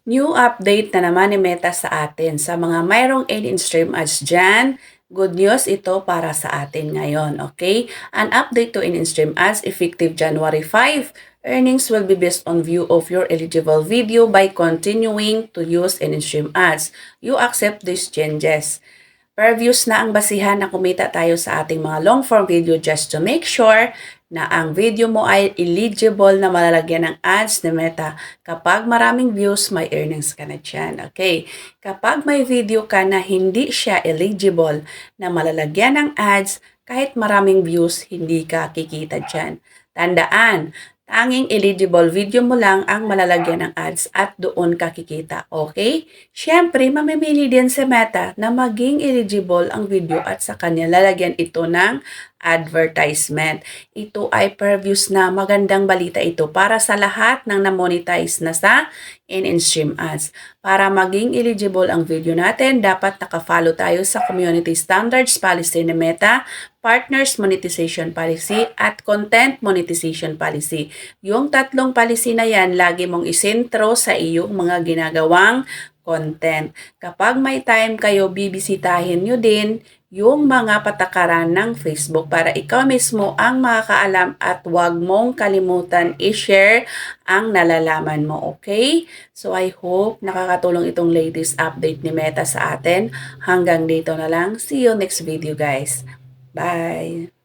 New update na naman ni Meta sa atin. Sa mga mayroong in-stream ads dyan, good news ito para sa atin ngayon, okay? An update to in-stream ads effective January 5. Earnings will be based on view of your eligible video by continuing to use in-stream ads. You accept these changes. Per views na ang basihan na kumita tayo sa ating mga long form video just to make sure na ang video mo ay eligible na malalagyan ng ads ni Meta. Kapag maraming views, may earnings ka na dyan. Okay. Kapag may video ka na hindi siya eligible na malalagyan ng ads, kahit maraming views, hindi ka kikita dyan. Tandaan, tanging eligible video mo lang ang malalagyan ng ads at doon ka kikita. Okay? Siyempre, mamimili din sa Meta na maging eligible ang video at sa kanya lalagyan ito ng advertisement. Ito ay per views na magandang balita ito para sa lahat ng na-monetize na sa in-stream ads. Para maging eligible ang video natin, dapat nakafollow tayo sa Community Standards Policy ni Meta, Partners Monetization Policy, at Content Monetization Policy. Yung tatlong policy na yan, lagi mong isentro sa iyong mga ginagawang content. Kapag may time kayo, bibisitahin nyo din yung mga patakaran ng Facebook para ikaw mismo ang makakaalam at huwag mong kalimutan i-share ang nalalaman mo, okay? So I hope nakakatulong itong latest update ni Meta sa atin. Hanggang dito na lang. See you next video guys. Bye!